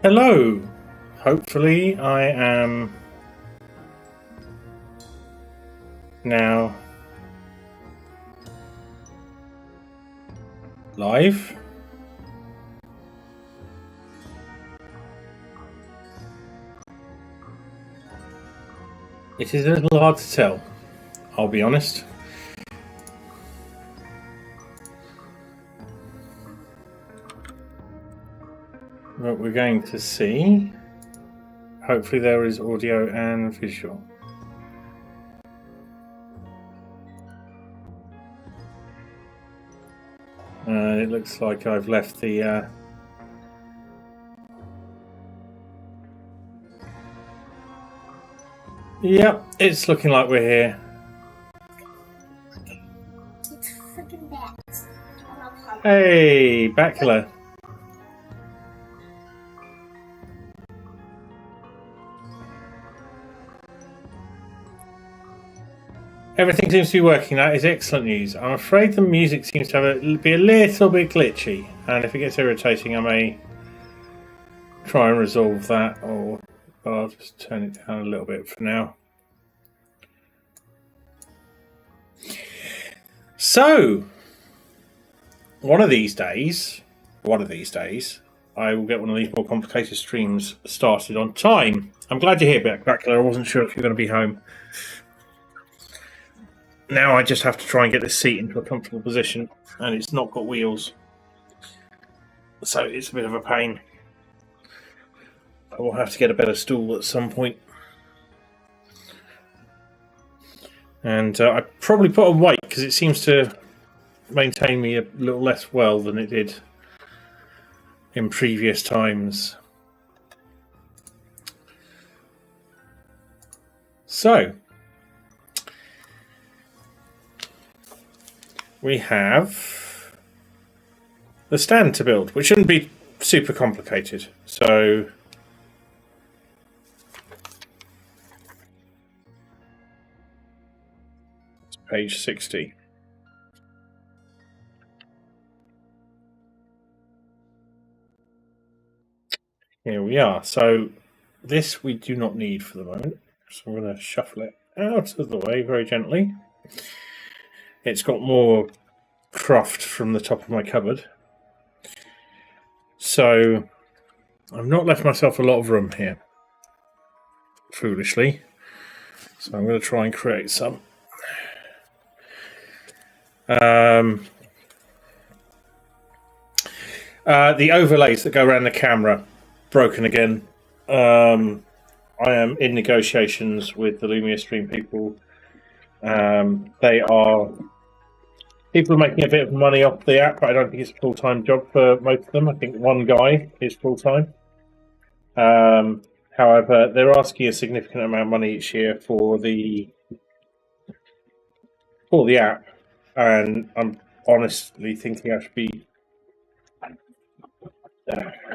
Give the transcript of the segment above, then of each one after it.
Hello. Hopefully I am now live. It is a little hard to tell, I'll be honest. But we're going to see. Hopefully there is audio and visual. It looks like I've left the Yep, it's looking like we're here. It's freaking bats. Hey, Bacula. Everything seems to be working. That is excellent news. I'm afraid the music seems to be a little bit glitchy, and if it gets irritating, I may try and resolve that, or I'll just turn it down a little bit for now. So, one of these days, I will get one of these more complicated streams started on time. I'm glad you're here, Bacula. I wasn't sure if you're going to be home. Now I just have to try and get this seat into a comfortable position, and it's not got wheels, so it's a bit of a pain. I will have to get a better stool at some point. And I probably put on weight because it seems to maintain me a little less well than it did in previous times. So, we have the stand to build, which shouldn't be super complicated. So it's page 60. Here we are. So this we do not need for the moment. So I'm going to shuffle it out of the way very gently. It's got more cruft from the top of my cupboard. So I've not left myself a lot of room here, foolishly. So I'm going to try and create some. The overlays that go around the camera, broken again. I am in negotiations with the Lumia Stream people. People are making a bit of money off the app, but I don't think it's a full-time job for most of them. I think one guy is full-time. However, they're asking a significant amount of money each year for the app, and I'm honestly thinking I should be.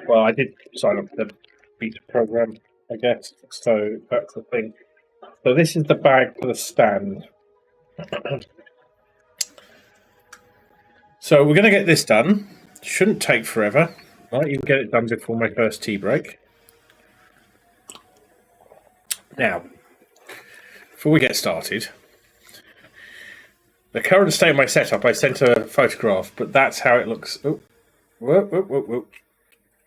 Well, I did sign up for the beta program, I guess. So that's the thing. So this is the bag for the stand. So we're going to get this done. Shouldn't take forever. Might even get it done before my first tea break. Now, before we get started, the current state of my setup, I sent a photograph, but that's how it looks. Oh, whoop.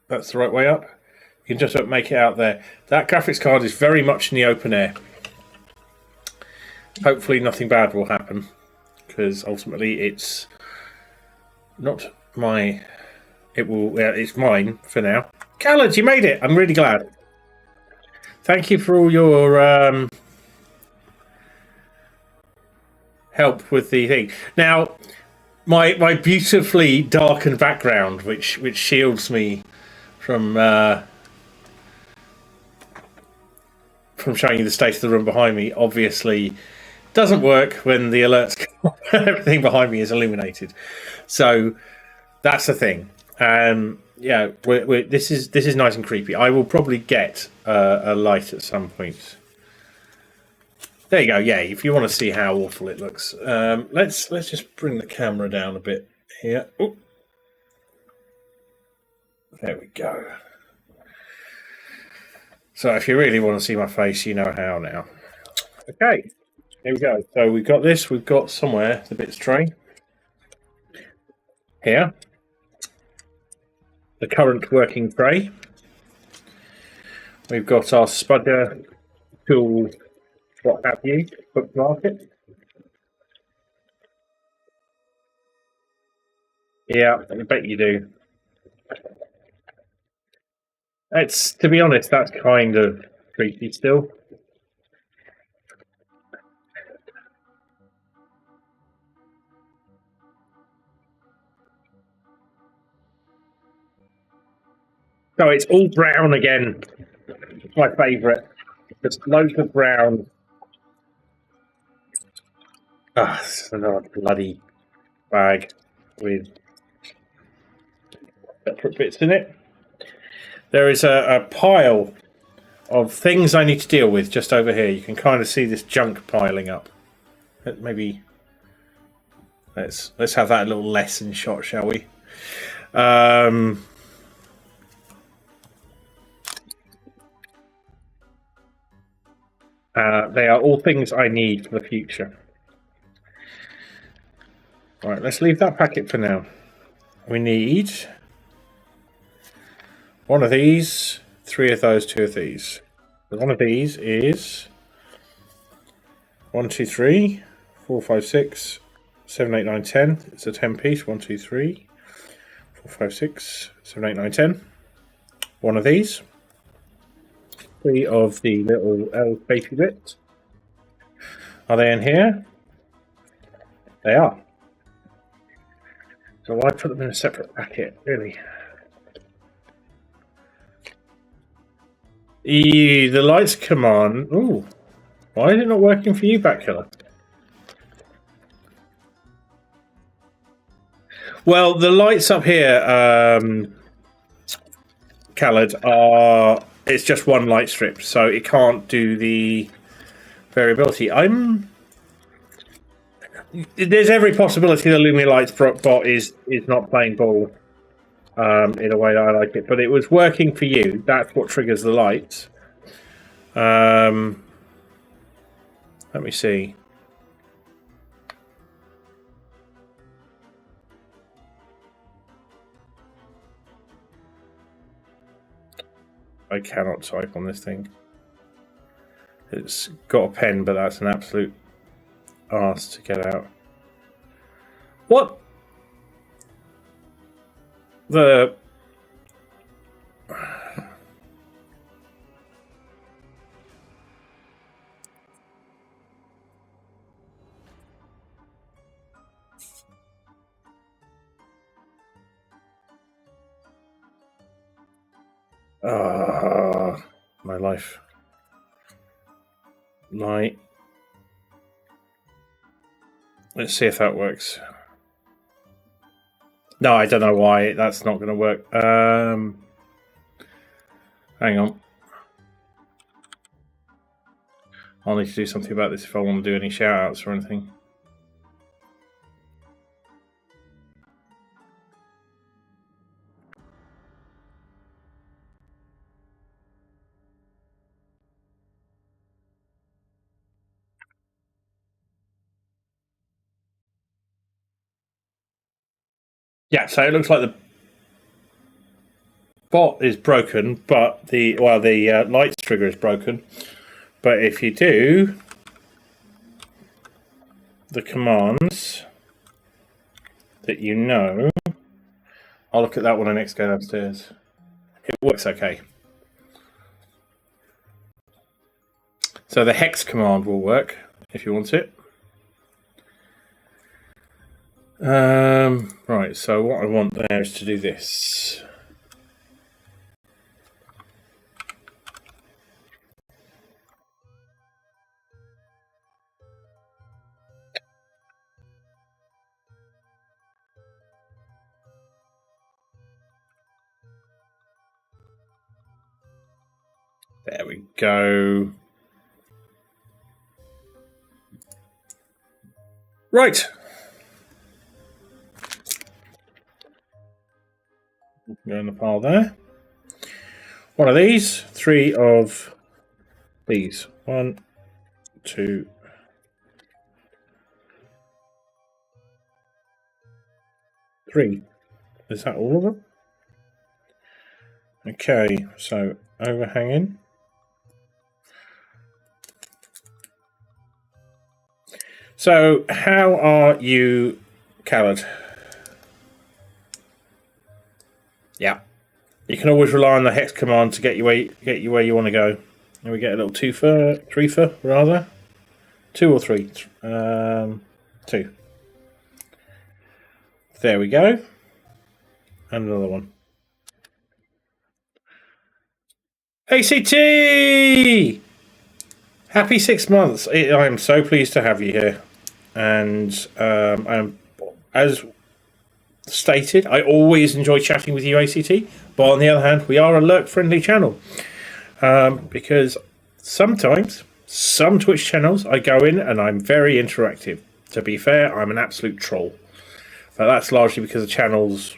That's the right way up. You can just about make it out there. That graphics card is very much in the open air. Hopefully nothing bad will happen, because ultimately it's not my... it's mine for now. Khaled, you made it! I'm really glad. Thank you for all your help with the thing. Now, my beautifully darkened background, which shields me from showing you the state of the room behind me, obviously doesn't work when the alerts come. Everything behind me is illuminated. So that's the thing. Yeah, this is nice and creepy. I will probably get a light at some point. There you go. Yeah, if you want to see how awful it looks, let's just bring the camera down a bit here. Ooh. There we go. So if you really want to see my face, you know how now. Okay, here we go. So we've got this. We've got somewhere the bits tray here. The current working tray. We've got our spudger, tool, what have you, bookmark. Yeah, I bet you do. It's, to be honest, that's kind of creepy still. So it's all brown again. It's my favourite. Just loads of brown. Ah, it's another bloody bag with separate bits in it. There is a pile of things I need to deal with just over here. You can kind of see this junk piling up. Maybe let's have that a little less in shot, shall we? They are all things I need for the future. Right, let's leave that packet for now. We need one of these, 3 of those, 2 of these. One of these is 1, 2, 3, 4, 5, 6, 7, 8, 9, 10. It's a 10 piece. 1, 2, 3, 4, 5, 6, 7, 8, 9, 10. One of these. 3 of the little L baby bits. Are they in here? They are. So why put them in a separate packet, really? The lights come on. Ooh. Why is it not working for you, Backkiller? Well, the lights up here, Khaled, are... It's just one light strip, so it can't do the variability. There's every possibility the Lumia Lights bot is not playing ball. in a way that I like it. But it was working for you. That's what triggers the lights. Let me see. I cannot type on this thing. It's got a pen, but that's an absolute arse to get out. What? The... my life. Light. Let's see if that works. No, I don't know why that's not going to work. Hang on. I'll need to do something about this if I want to do any shout outs or anything. Yeah, so it looks like the bot is broken, but the lights trigger is broken. But if you do the commands that you know, I'll look at that when I next go downstairs. It works okay. So the hex command will work if you want it. Right, so what I want there is to do this. There we go. Right. Go in the pile there. One of these, 3 of these. 1, 2, 3. Is that all of them? Okay, so overhanging. So, how are you coloured? Yeah. You can always rely on the hex command to get you where you want to go. And we get a little 3-fer rather. 2 or 3? 2. There we go. And another one. ACT! Happy 6 months. I am so pleased to have you here. And I'm, as stated, I always enjoy chatting with you, ACT. But on the other hand, we are a lurk-friendly channel. Because sometimes, some Twitch channels, I go in and I'm very interactive. To be fair, I'm an absolute troll. But that's largely because the channel's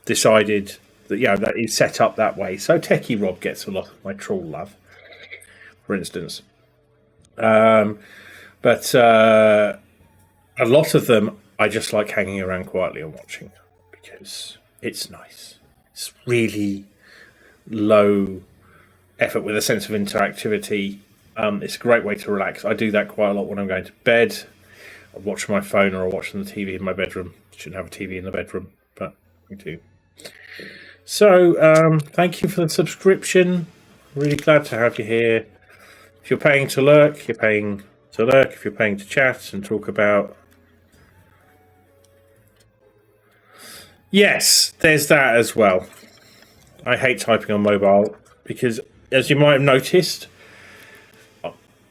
decided that, that is set up that way. So Techie Rob gets a lot of my troll love, for instance. But a lot of them I just like hanging around quietly and watching because it's nice. It's really low effort with a sense of interactivity. It's a great way to relax. I do that quite a lot when I'm going to bed. I watch my phone or I watch the TV in my bedroom. I shouldn't have a TV in the bedroom, but I do. So thank you for the subscription. Really glad to have you here. If you're paying to lurk, you're paying to lurk. If you're paying to chat and talk about... Yes, there's that as well. I hate typing on mobile because, as you might have noticed,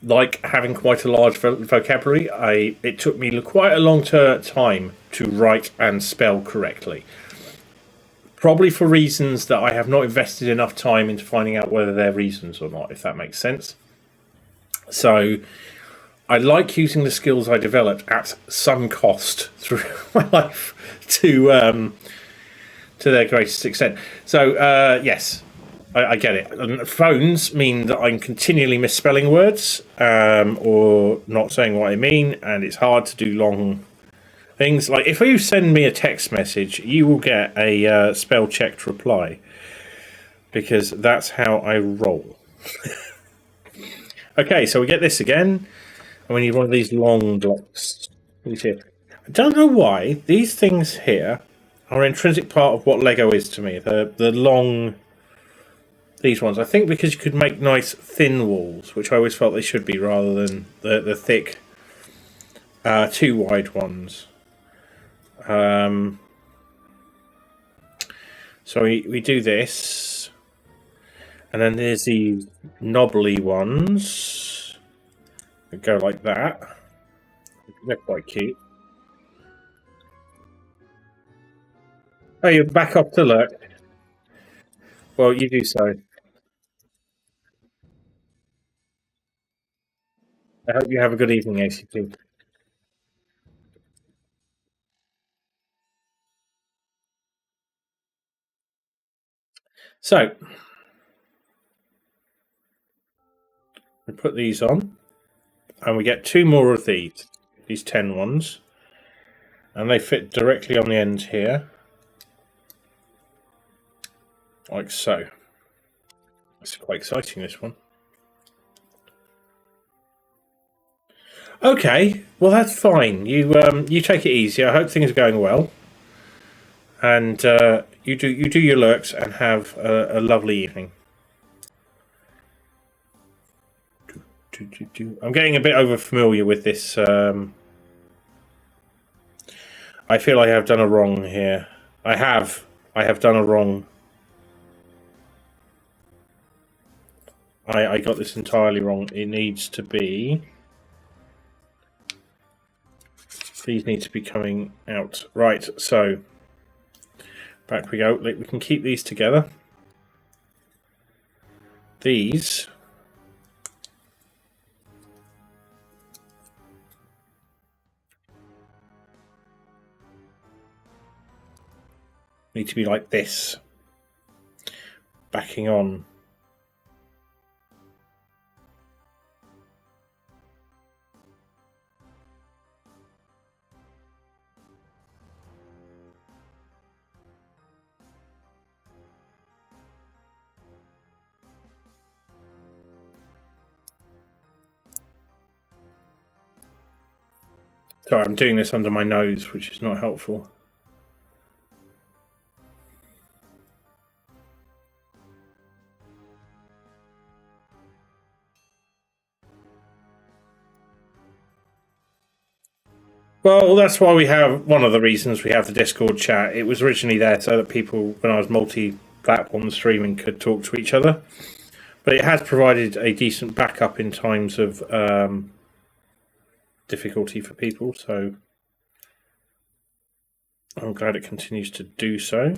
like having quite a large vocabulary, it took me quite a long time to write and spell correctly. Probably for reasons that I have not invested enough time into finding out whether they're reasons or not, if that makes sense. So I like using the skills I developed at some cost through my life to their greatest extent. So yes, I get it. And phones mean that I'm continually misspelling words or not saying what I mean, and it's hard to do long things. Like if you send me a text message, you will get a spell checked reply because that's how I roll. Okay, so we get this again, and we need one of these long blocks. I don't know why these things here are an intrinsic part of what Lego is to me. The long, these ones. I think because you could make nice thin walls, which I always felt they should be, rather than the thick, too wide ones. So we do this, and then there's these knobbly ones that go like that. They're quite cute. Oh, you're back up to look. Well, you do so. I hope you have a good evening, ACT. So, we put these on, and we get two more of these 10 ones, and they fit directly on the end here, like so. It's quite exciting, this one. Okay, well that's fine. You take it easy. I hope things are going well, and you do your lurks and have a lovely evening. I'm getting a bit over familiar with this. I feel I have done a wrong here. I have done a wrong. I got this entirely wrong. It needs to be. These need to be coming out. Right, so back we go. We can keep these together. These need to be like this. Backing on. Sorry, I'm doing this under my nose, which is not helpful. Well, that's why we have one of the reasons we have the Discord chat. It was originally there so that people, when I was multi-platform streaming, could talk to each other. But it has provided a decent backup in times of difficulty for people, so I'm glad it continues to do so.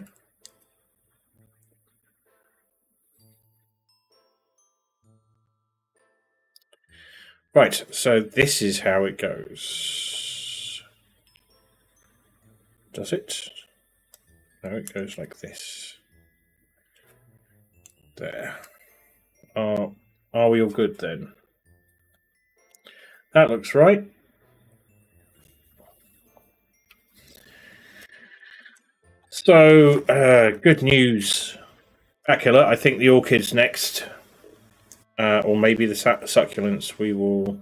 Right, so this is how it goes. Does it? No, it goes like this. There. Are we all good then? That looks right. So, good news, Akila. I think the orchid's next, or maybe the succulents. We will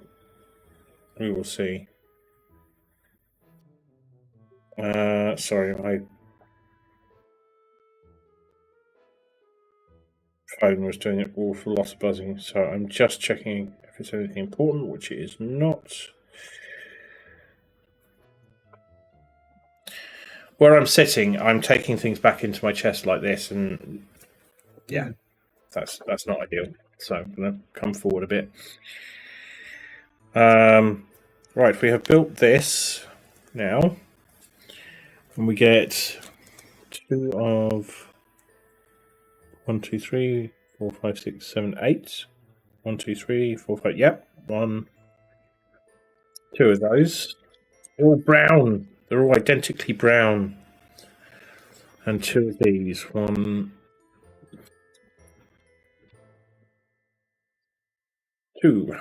see. Sorry, my phone was doing an awful lot of buzzing, so I'm just checking if it's anything important, which it is not. Where I'm sitting, I'm taking things back into my chest like this, and yeah, that's not ideal. So I'm going to come forward a bit. Right, we have built this now, and we get 2 of 1, 2, 3, 4, 5, 6, 7, 8. 1, 2, 3, 4, 5. Yep, 1, 2 of those. They're all brown. They're all identically brown. And 2 of these. 1, 2.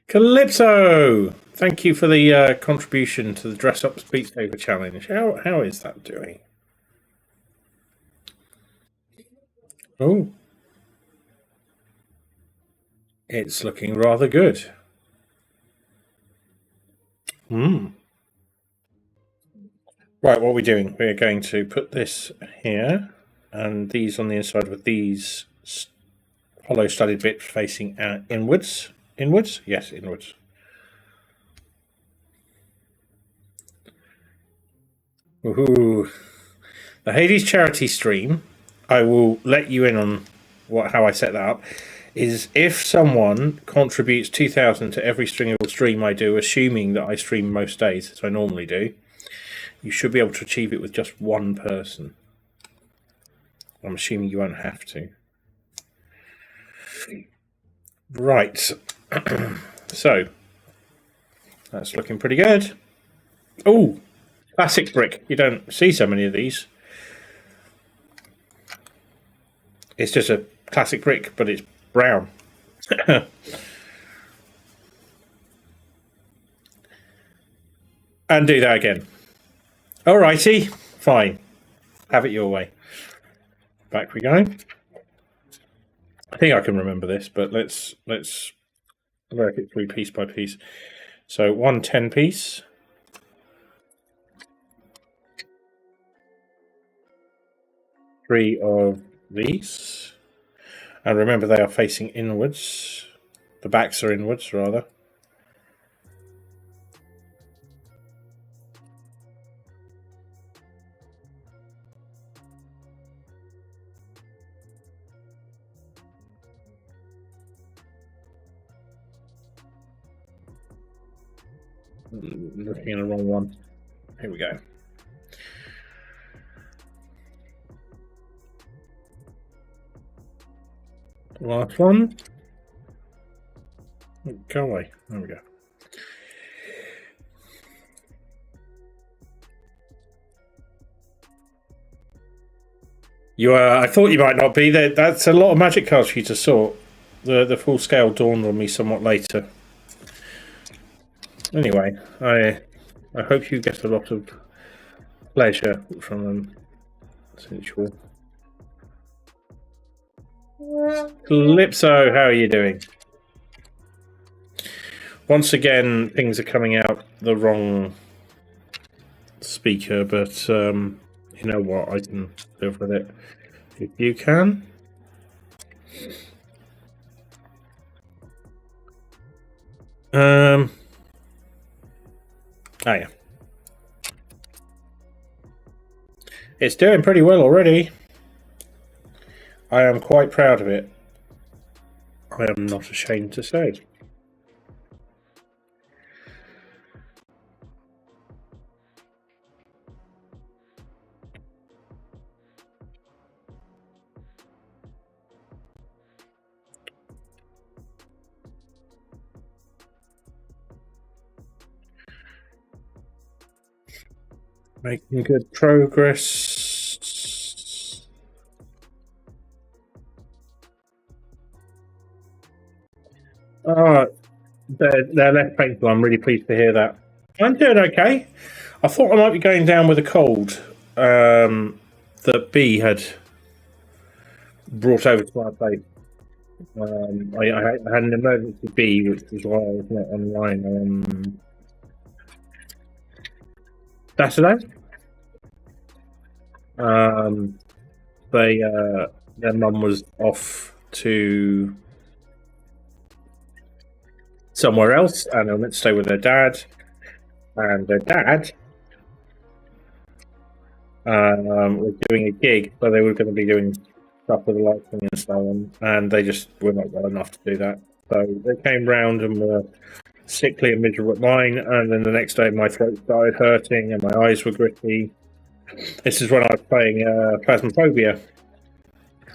Calypso! Thank you for the contribution to the Dress Up Beat Saber challenge. How is that doing? Oh. It's looking rather good. Right, what are we doing? We're going to put this here, and these on the inside with these hollow studded bits facing inwards. Inwards? Yes, inwards. Ooh. The Hades charity stream, I will let you in on how I set that up, is if someone contributes 2,000 to every single stream I do, assuming that I stream most days, as I normally do, you should be able to achieve it with just one person. I'm assuming you won't have to. Right. So, that's looking pretty good. Oh, classic brick. You don't see so many of these. It's just a classic brick, but it's brown. And do that again. Alrighty, fine. Have it your way. Back we go. I think I can remember this, but let's work it through piece by piece. So 1 10 piece. 3 of these. And remember they are facing inwards. The backs are inwards, rather. Looking at the wrong one. Here we go. Last one. Go away. There we go. You are. I thought you might not be there. That's a lot of magic cards for you to sort. The full scale dawned on me somewhat later. Anyway, I hope you get a lot of pleasure from them. Sensual. Calypso, how are you doing? Once again, things are coming out the wrong speaker, but you know what? I can live with it. If you can. Oh yeah. It's doing pretty well already. I am quite proud of it. I am not ashamed to say. Making good progress. They're less painful. I'm really pleased to hear that. I'm doing okay. I thought I might be going down with a cold that B had brought over to our place. I had an emergency B, which is why I was not online on Saturday. Their mum was off to somewhere else, and I went to stay with their dad. And their dad was doing a gig, so they were going to be doing stuff with the lighting and so on, and they just were not well enough to do that. So they came round and were sickly and miserable at mine, and then the next day my throat started hurting and my eyes were gritty. This is when I was playing Phasmophobia.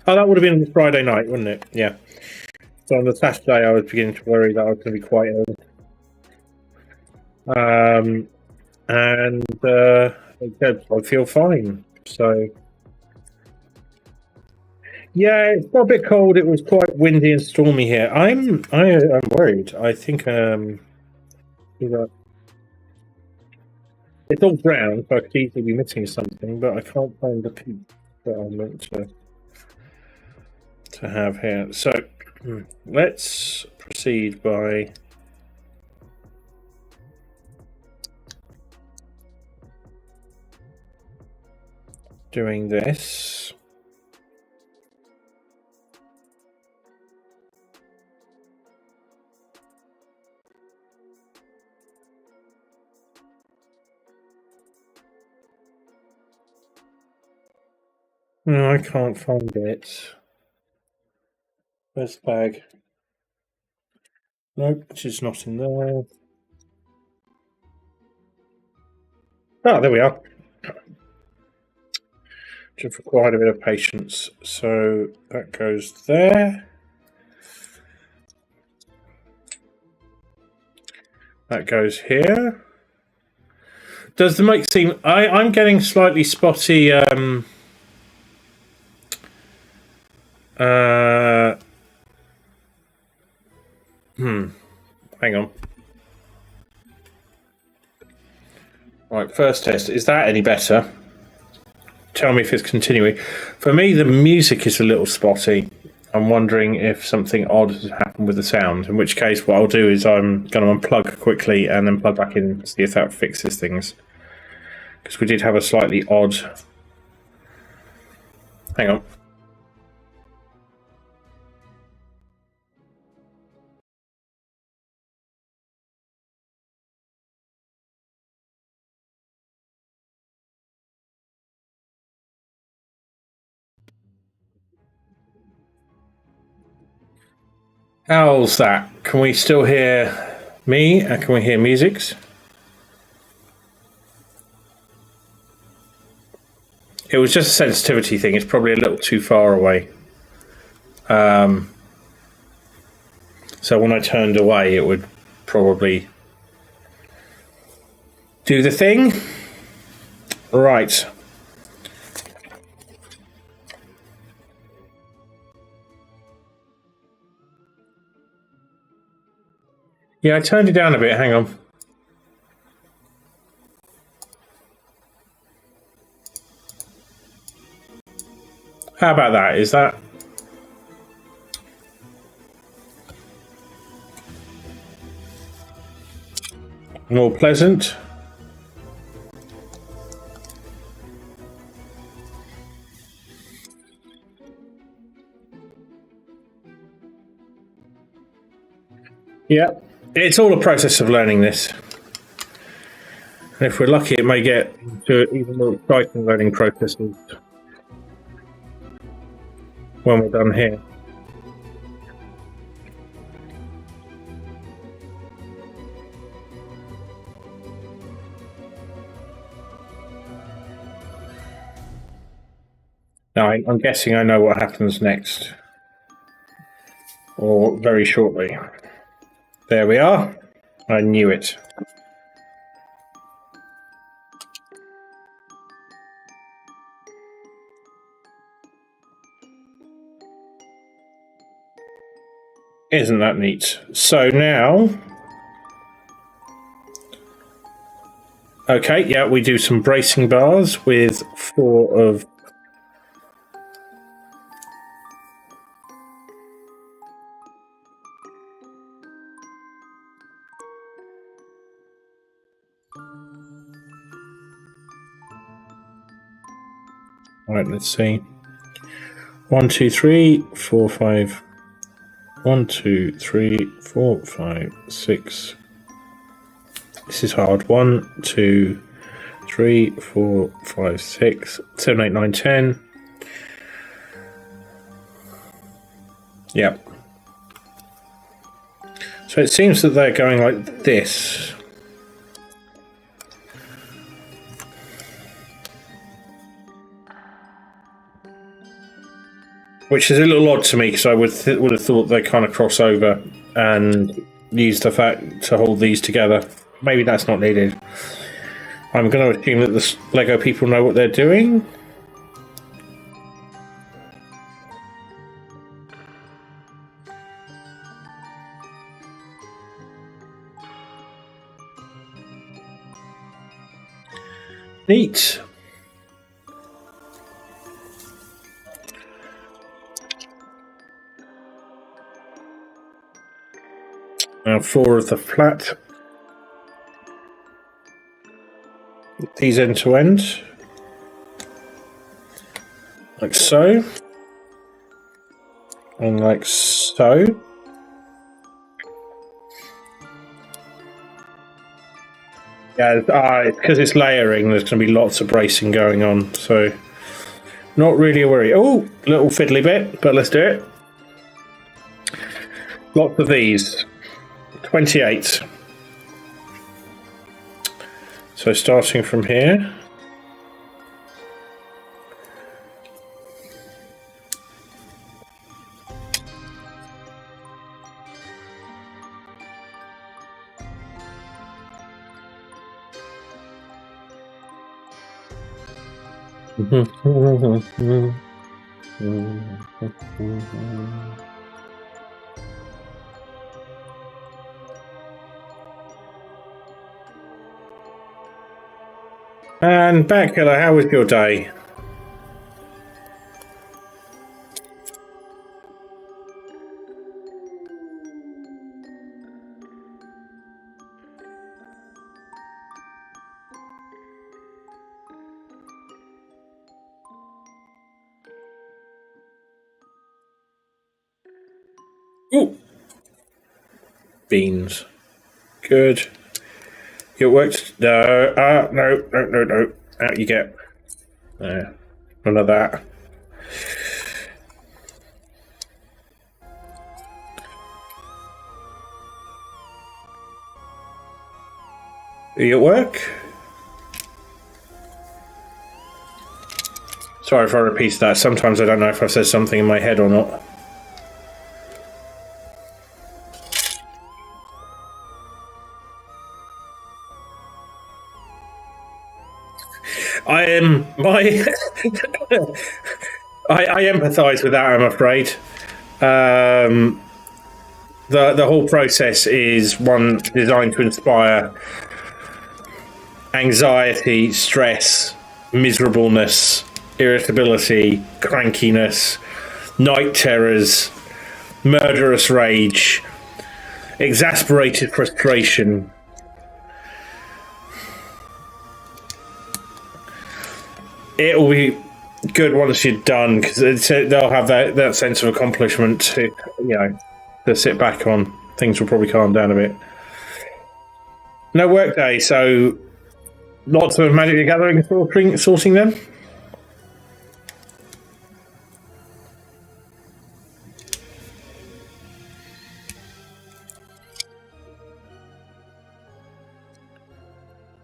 Oh, that would have been Friday night, wouldn't it? Yeah. So on the Saturday I was beginning to worry that I was going to be quite ill. And I feel fine. So, yeah, it's got a bit cold. It was quite windy and stormy here. I'm worried. I think you know, it's all brown, so I could easily be missing something, but I can't find the peak that I meant to have here. So let's proceed by doing this. No, I can't find it. Where's the bag? Nope, it's just not in there. Ah, there we are. Just required a bit of patience. So that goes there. That goes here. Does the mic seem... I'm getting slightly spotty... hang on. Right, first test. Is that any better? Tell me if it's continuing. For me, the music is a little spotty. I'm wondering if something odd has happened with the sound, in which case what I'll do is I'm going to unplug quickly and then plug back in, see if that fixes things. Because we did have a slightly odd... Hang on. How's that? Can we still hear me? And can we hear musics? It was just a sensitivity thing. It's probably a little too far away. So when I turned away, it would probably do the thing. Right. Yeah, I turned it down a bit. Hang on. How about that? Is that... more pleasant? Yeah. It's all a process of learning this. And if we're lucky, it may get to even more exciting learning processes when we're done here. Now, I'm guessing I know what happens next. Or very shortly. There we are. I knew it. Isn't that neat? So now... Okay, yeah, we do some bracing bars with 4 of... Right, let's see. 1, 2, 3, 4, 5. 1, 2, 3, 4, 5, 6. This is hard. 1, 2, 3, 4, 5, 6, 7, 8, 9, 10. Yep. So it seems that they're going like this. Which is a little odd to me because I would have thought they kind of cross over and use the fact to hold these together. maybe that's not needed. I'm going to assume that the Lego people know what they're doing. Neat. Now 4 of the flat. These end to end. Like so. And like so. Yeah, it's because it's layering, there's going to be lots of bracing going on, so not really a worry. Oh, little fiddly bit, but let's do it. Lots of these. 28. So starting from here. And back, hello, how was your day? Ooh. Beans. Good. It worked. No, no. Out you get. There. None of that. Are you at work? Sorry if I repeat that. Sometimes I don't know if I've said something in my head or not. I am I empathise with that, I'm afraid. The whole process is one designed to inspire anxiety, stress, miserableness, irritability, crankiness, night terrors, murderous rage, exasperated frustration. It will be good once you're done, because they'll have that sense of accomplishment to, to sit back on. Things will probably calm down a bit. No work day, so lots of Magic the Gathering sourcing then.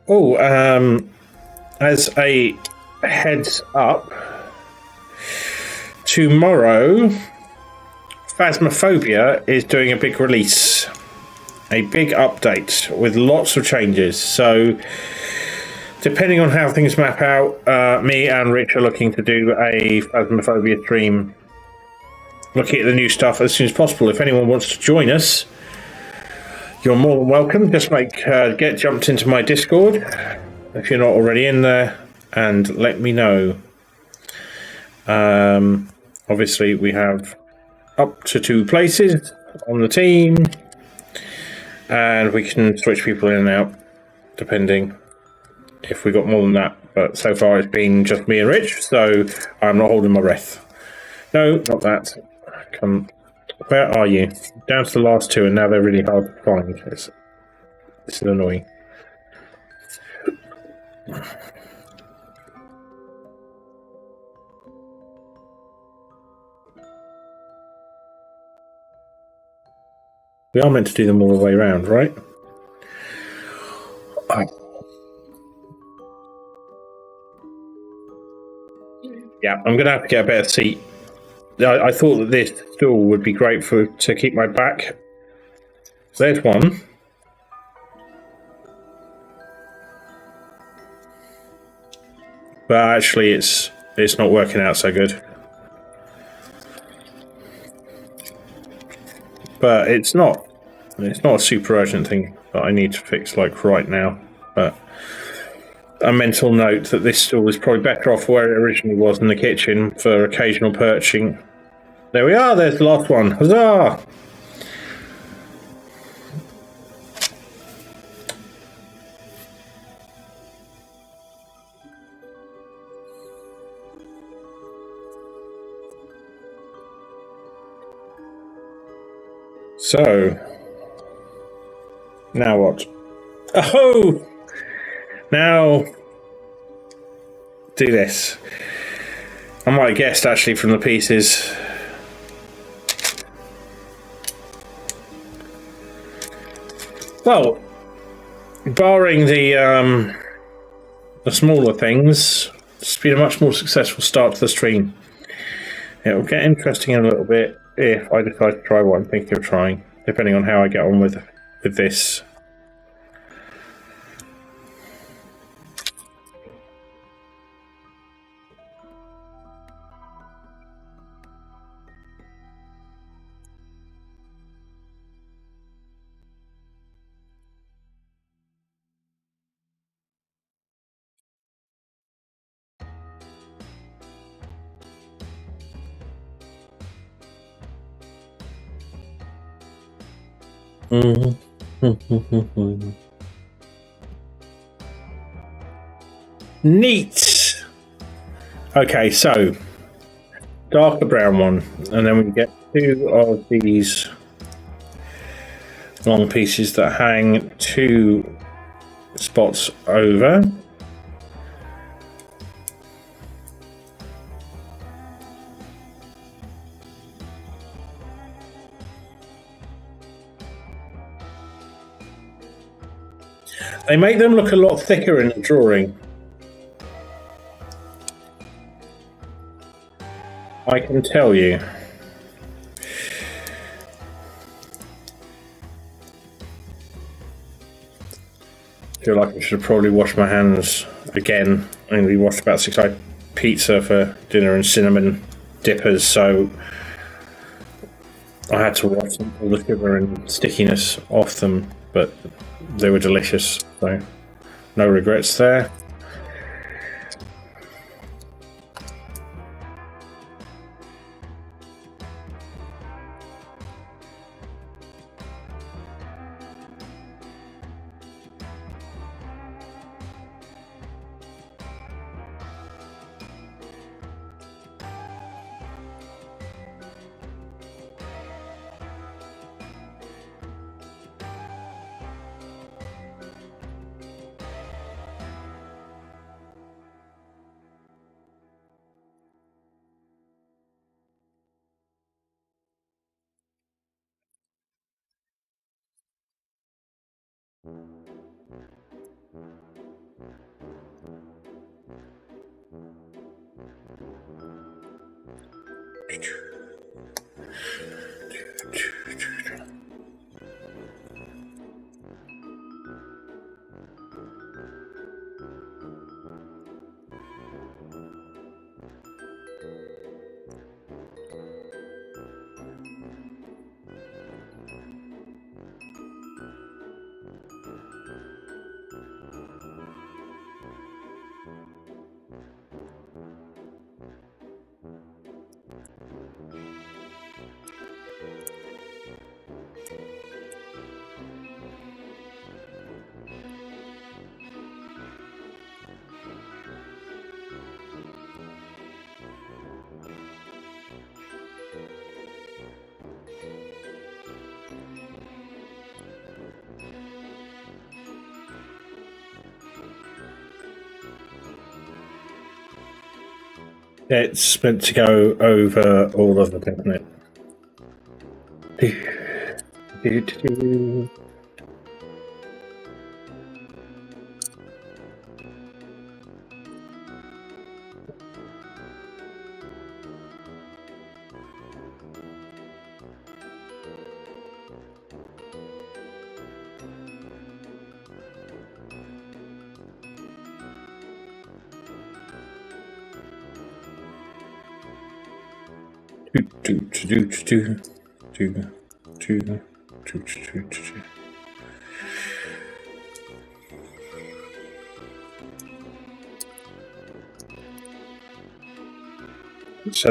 Oh, as a heads up, tomorrow Phasmophobia is doing a big release, a big update with lots of changes. So depending on how things map out, me and Rich are looking to do a Phasmophobia stream looking at the new stuff as soon as possible. If anyone wants to join us, you're more than welcome. Just get jumped into my Discord if you're not already in there, and let me know. Obviously, we have up to 2 places on the team, and we can switch people in and out depending if we got more than that. But so far, it's been just me and Rich, so I'm not holding my breath. No, not that. Come, where are you? Down to the last 2, and now they're really hard to find. This is annoying. We are meant to do them all the way around, right? Yeah, I'm going to have to get a better seat. I thought that this stool would be great to keep my back. There's one. But actually, it's not working out so good. But it's not a super urgent thing that I need to fix like right now. But a mental note that this stool is probably better off where it originally was in the kitchen for occasional perching. There we are. There's the last one. Huzzah! So, now what? Oh! Now, do this. I might have guessed actually from the pieces. Well, barring the smaller things, it's been a much more successful start to the stream. It'll get interesting in a little bit if I decide to try what I'm thinking of trying, depending on how I get on with this. Neat! Okay, so darker brown one, and then we get two of these long pieces that hang two spots over. They make them look a lot thicker in the drawing. I can tell you. I feel like I should have probably washed my hands again. I only washed about 6 hours pizza for dinner and cinnamon dippers, so I had to wash all the sugar and stickiness off them, but they were delicious, so no regrets there. It's meant to go over all of them, isn't it? So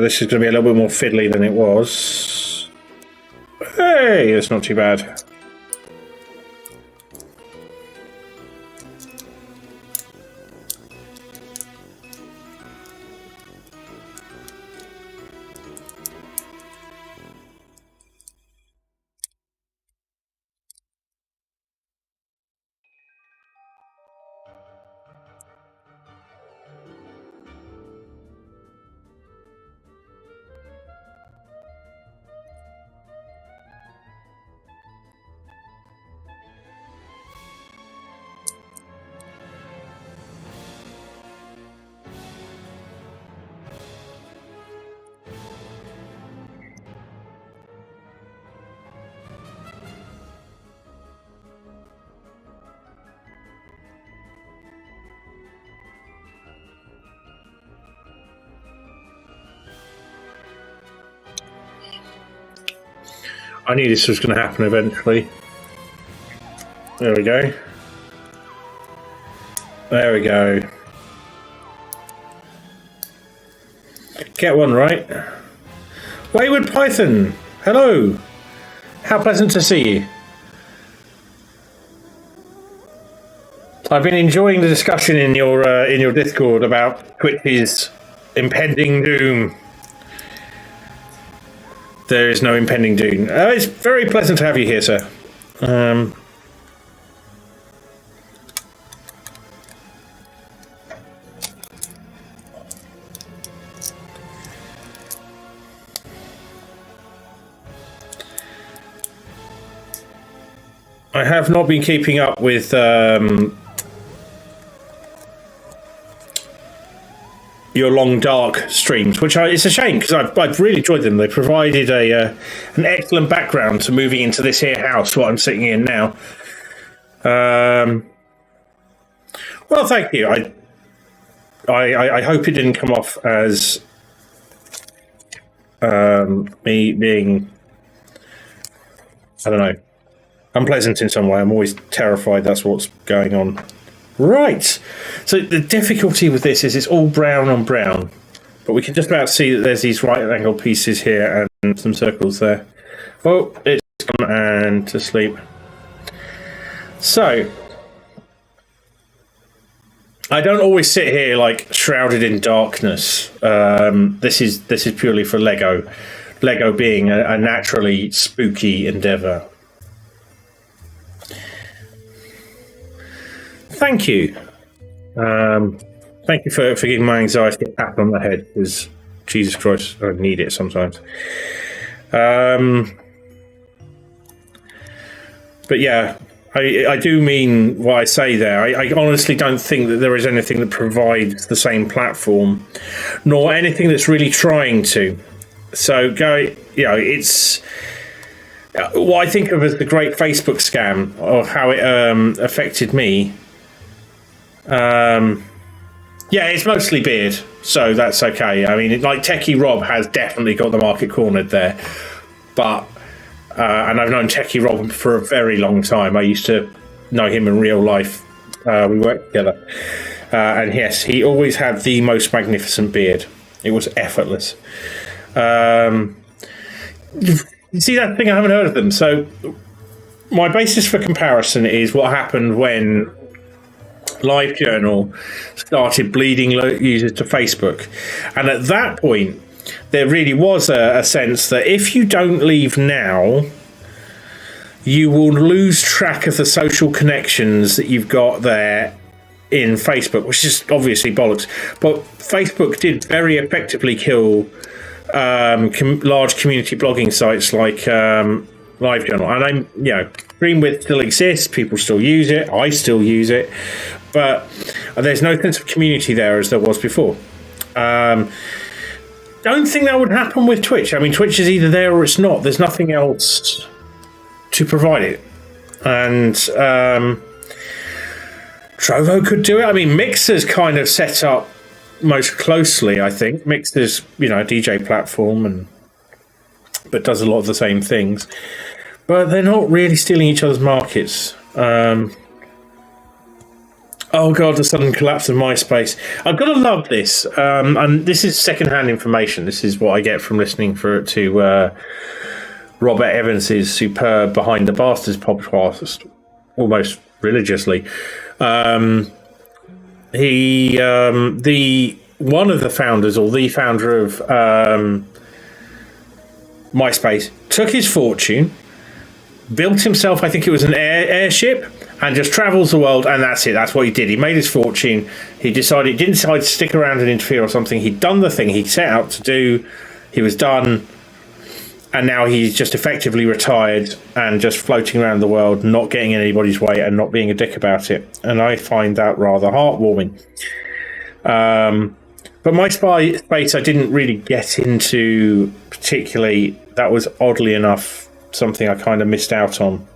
this is going to be a little bit more fiddly than it was. Hey, that's not too bad. I knew this was going to happen eventually. There we go. There we go. Get one right. Wayward Python, hello. How pleasant to see you. I've been enjoying the discussion in your Discord about Twitch's impending doom. There is no impending doom. It's very pleasant to have you here, sir. I have not been keeping up with your long dark streams, which it's a shame because I've really enjoyed them. They provided an excellent background to moving into this here house, what I'm sitting in now. Well, thank you. I hope it didn't come off as me being, I don't know, unpleasant in some way. I'm always terrified that's what's going on. Right. So the difficulty with this is it's all brown on brown, but we can just about see that there's these right angle pieces here and some circles there. Oh, it's gone and to sleep. So I don't always sit here like shrouded in darkness. This is purely for Lego. Lego being a naturally spooky endeavor. Thank you. Thank you for giving my anxiety a pat on the head, because Jesus Christ, I need it sometimes. But yeah, I do mean what I say there. I honestly don't think that there is anything that provides the same platform, nor anything that's really trying to. So it's what I think of as the great Facebook scam, or how it affected me. Yeah, it's mostly beard, so that's okay. I mean, like Techie Rob has definitely got the market cornered there, but and I've known Techie Rob for a very long time. I used to know him in real life. We worked together, and yes, he always had the most magnificent beard. It was effortless. You see that thing? I haven't heard of them. So my basis for comparison is what happened when LiveJournal started bleeding users to Facebook, and at that point there really was a sense that if you don't leave now, you will lose track of the social connections that you've got there in Facebook, which is obviously bollocks. But Facebook did very effectively kill large community blogging sites like LiveJournal, and Greenwith still exists. People still use it. I still use it. But there's no sense of community there as there was before. Don't think that would happen with Twitch. I mean, Twitch is either there or it's not. There's nothing else to provide it. And Trovo could do it. I mean, Mixer's kind of set up most closely, I think. Mixer's, a DJ platform, and but does a lot of the same things. But they're not really stealing each other's markets. Oh god, the sudden collapse of MySpace. I've got to love this. And this is secondhand information. This is what I get from listening to Robert Evans's superb Behind the Bastards podcast, almost religiously. He, one of the founders, or the founder of MySpace, took his fortune, built himself, I think it was an airship, and just travels the world, and that's it. That's what he did. He made his fortune. He didn't decide to stick around and interfere or something. He'd done the thing he set out to do. He was done, and now he's just effectively retired and just floating around the world, not getting in anybody's way and not being a dick about it. And I find that rather heartwarming. But MySpace, I didn't really get into particularly. That was oddly enough something I kind of missed out on.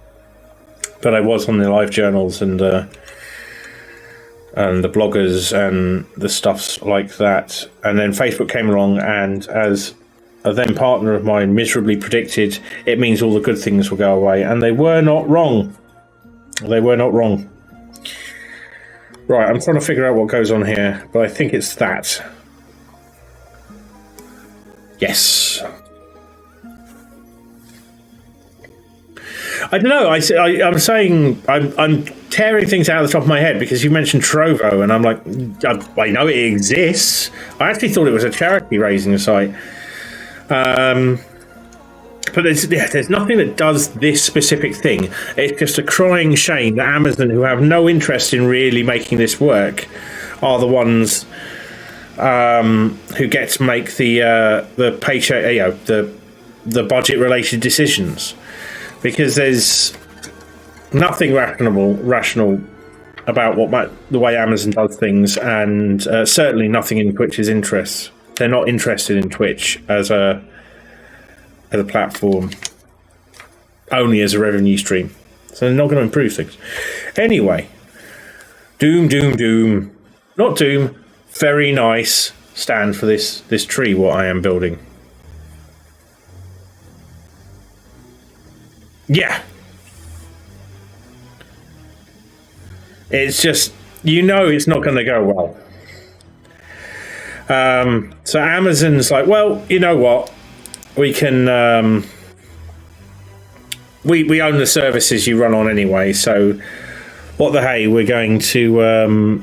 But I was on the live journals and the bloggers and the stuffs like that. And then Facebook came along, and as a then partner of mine miserably predicted, it means all the good things will go away. And they were not wrong. They were not wrong. Right, I'm trying to figure out what goes on here, but I think it's that. Yes. I don't know. I'm saying I'm tearing things out of the top of my head because you mentioned Trovo, and I'm like, I know it exists. I actually thought it was a charity raising site, but there's nothing that does this specific thing. It's just a crying shame that Amazon, who have no interest in really making this work, are the ones who get to make the paycheck, the budget related decisions. Because there's nothing rational about the way Amazon does things, and certainly nothing in Twitch's interests. They're not interested in Twitch as a platform, only as a revenue stream. So they're not going to improve things. Anyway, Doom. Not Doom. Very nice stand for this tree, what I am building. Yeah. It's just, it's not going to go well. So Amazon's like, well, you know what? We can, we own the services you run on anyway, so what the hey, we're going to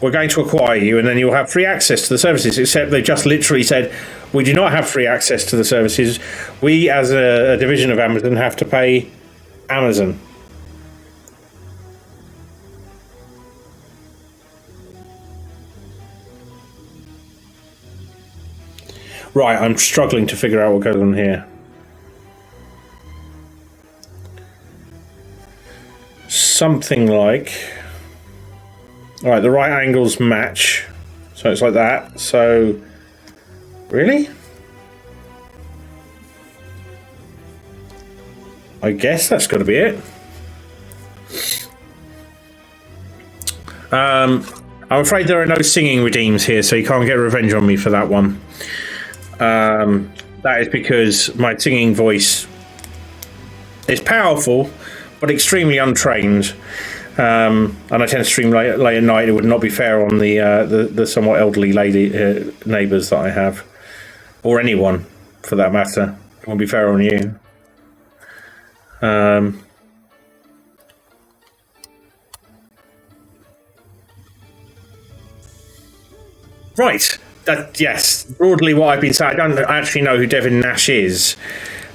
acquire you, and then you'll have free access to the services, except they just literally said, we do not have free access to the services. We, as a division of Amazon, have to pay Amazon. Right, I'm struggling to figure out what goes on here. Something like... All right, the right angles match. So it's like that. So... Really? I guess that's got to be it. I'm afraid there are no singing redeems here, so you can't get revenge on me for that one. That is because my singing voice is powerful, but extremely untrained. And I tend to stream late at night. It would not be fair on the somewhat elderly lady neighbours that I have. Or anyone, for that matter. It won't be fair on you. Right. Yes, broadly what I've been saying. I don't actually know who Devin Nash is.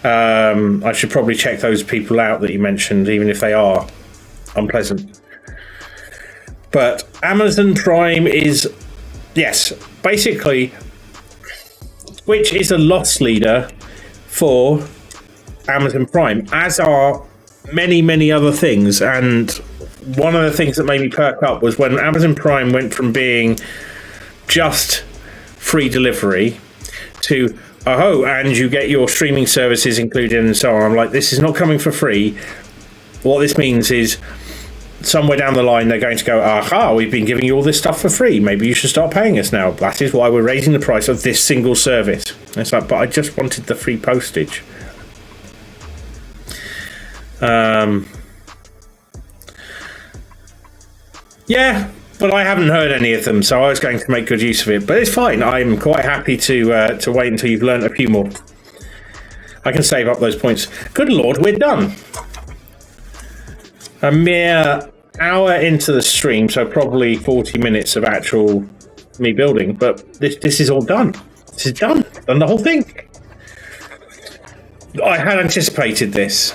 I should probably check those people out that you mentioned, even if they are unpleasant. But Amazon Prime is, yes, basically... Twitch is a loss leader for Amazon Prime, as are many, many other things. And one of the things that made me perk up was when Amazon Prime went from being just free delivery to, and you get your streaming services included and so on. I'm like, this is not coming for free. What this means is somewhere down the line they're going to go, aha, we've been giving you all this stuff for free. Maybe you should start paying us now. That is why we're raising the price of this single service. And it's like, but I just wanted the free postage. Yeah, but I haven't heard any of them, so I was going to make good use of it. But it's fine. I'm quite happy to wait until you've learned a few more. I can save up those points. Good Lord, we're done. A mere hour into the stream, so probably 40 minutes of actual me building. But this is all done. This is done. Done the whole thing. I had anticipated this.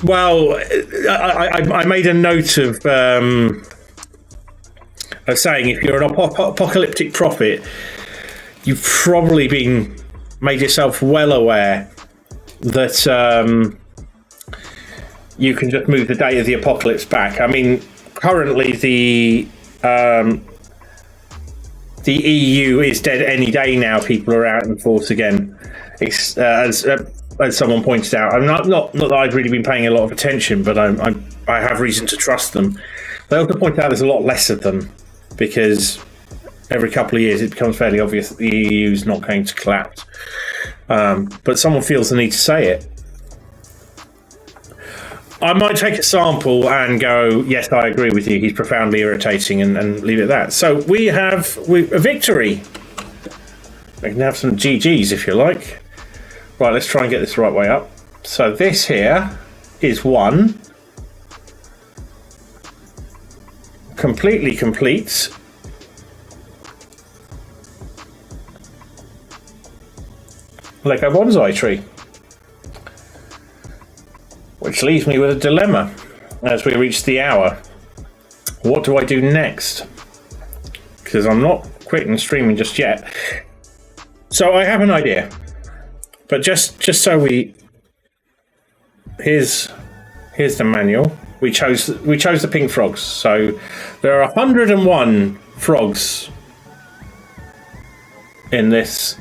Well, I made a note of saying if you're an apocalyptic prophet, you've probably made yourself well aware that you can just move the date of the apocalypse back. I mean, currently the EU is dead any day now. People are out in force again. As someone pointed out, I'm not that I've really been paying a lot of attention, but I have reason to trust them. They also point out there's a lot less of them because every couple of years it becomes fairly obvious that the EU is not going to collapse. But someone feels the need to say it. I might take a sample and go, yes, I agree with you. He's profoundly irritating, and leave it at that. So we have a victory. We can have some GGs if you like. Right, let's try and get this the right way up. So this here is one. Completely complete. Lego bonsai tree. Which leaves me with a dilemma as we reach the hour. What do I do next? Because I'm not quitting streaming just yet. So I have an idea. But just so here's the manual. We chose the pink frogs. So there are 101 frogs in this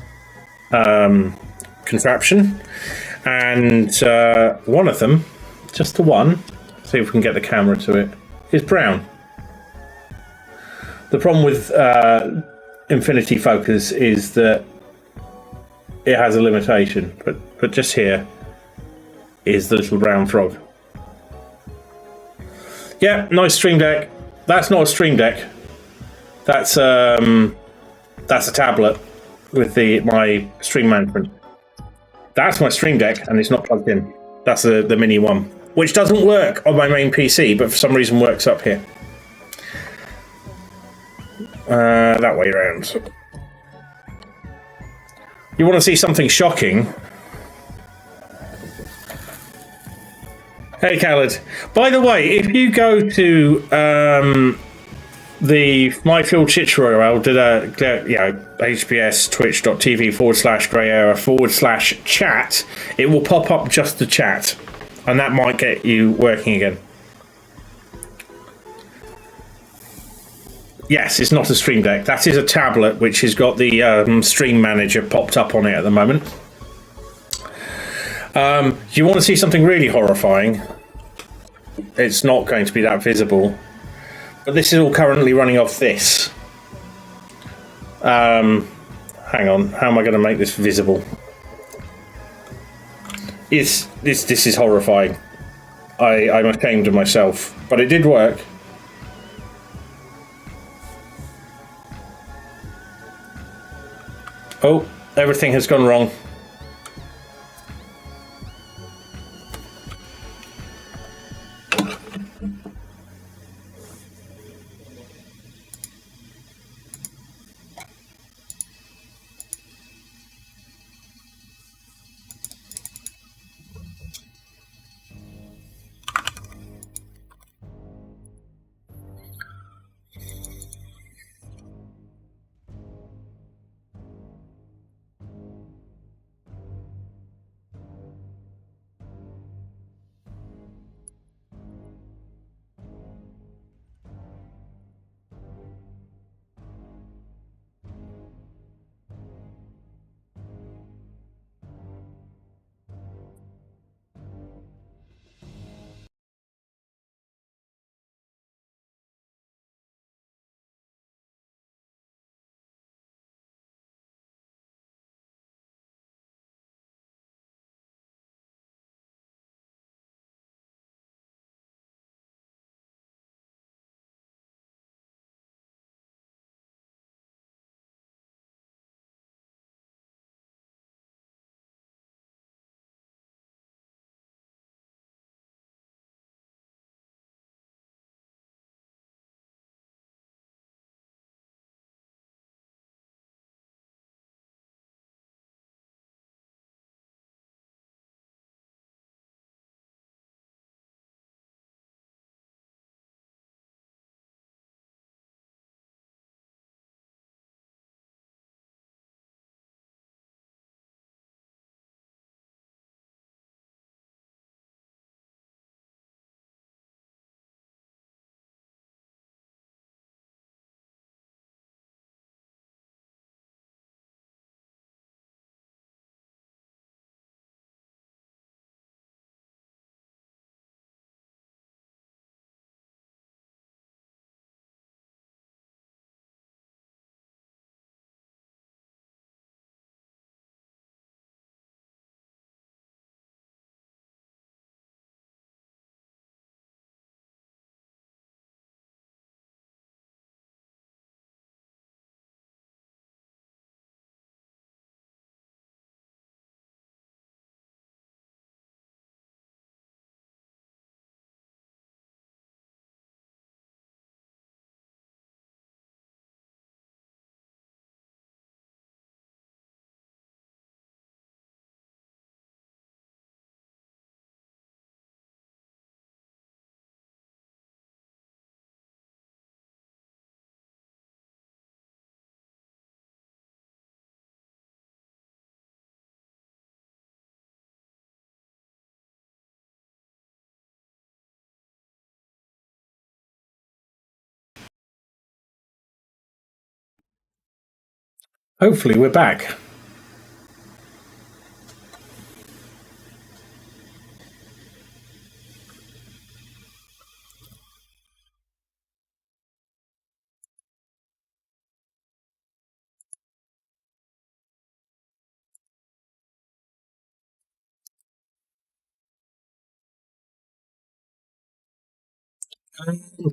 contraption, and one of them, just the one, see if we can get the camera to it, is brown. The problem with infinity focus is that it has a limitation, but just here is the little brown frog. Yeah, nice stream deck. That's not a stream deck. That's a tablet with my stream management. That's my stream deck, and it's not plugged in. That's the mini one, which doesn't work on my main PC, but for some reason works up here. That way around. You want to see something shocking? Hey, Khaled. By the way, if you go to the MyField tutorial, HBS twitch.tv/greyarea/chat, it will pop up just the chat, and that might get you working again. Yes, it's not a Stream Deck. That is a tablet which has got the Stream Manager popped up on it at the moment. You want to see something really horrifying? It's not going to be that visible. But this is all currently running off this. Hang on, how am I going to make this visible? This is horrifying. I'm ashamed of myself, but it did work. Oh, everything has gone wrong. Hopefully we're back.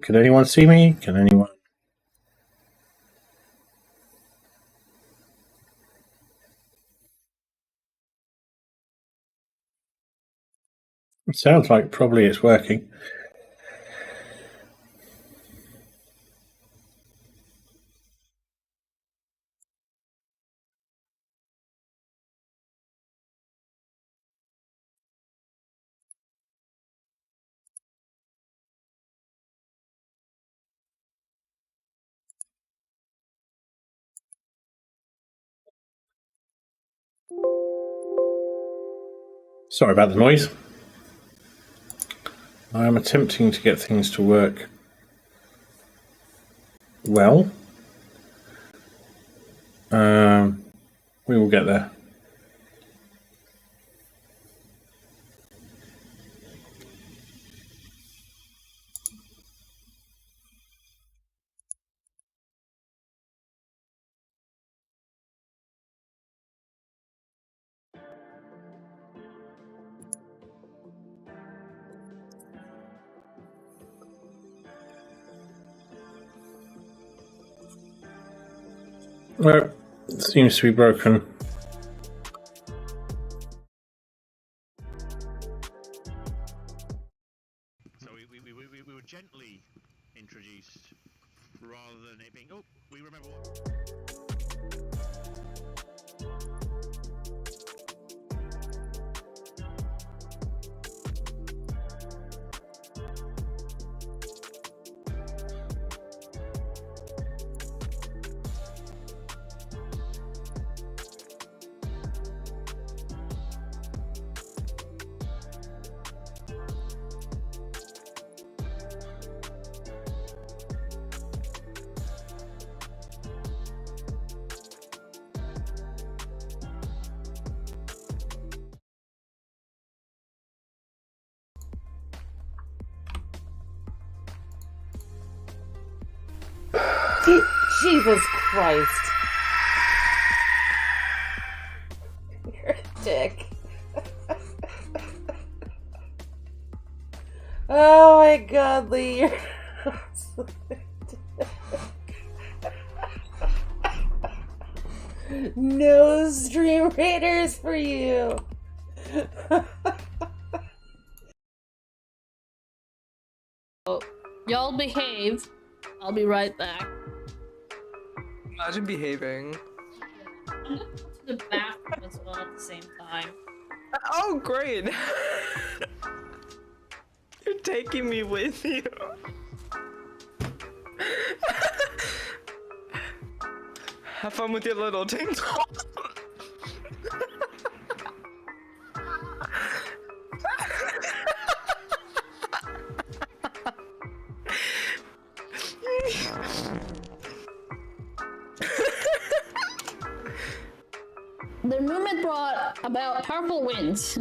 Can anyone see me? Can anyone? It sounds like probably it's working. Sorry about the noise. I am attempting to get things to work well. We will get there. Well, it seems to be broken. So we were gently introduced rather than it being, oh, we remember what. Jesus Christ. You're a dick. Oh my god, Lee, you're no Stream Raiders for you. Oh, y'all behave. I'll be right back. Imagine behaving. I'm gonna go to the bathroom as well at the same time. Oh, great! You're taking me with you. Have fun with your little tinkle. The movement brought about powerful winds.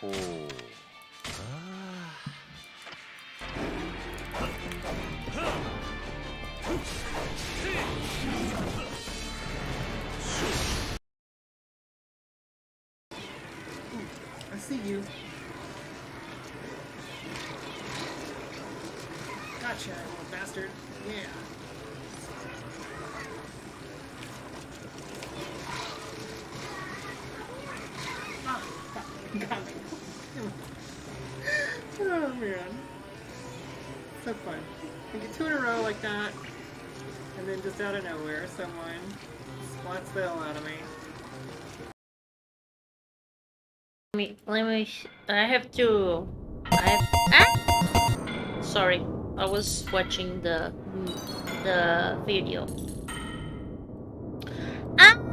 Oh. I see you. Gotcha, little bastard. Yeah. Ah, fuck. Got me. Oh, man. So fun. You get two in a row like that, and then just out of nowhere, someone splats the hell out of me. I have to. Ah! Sorry. I was watching the video. Ah!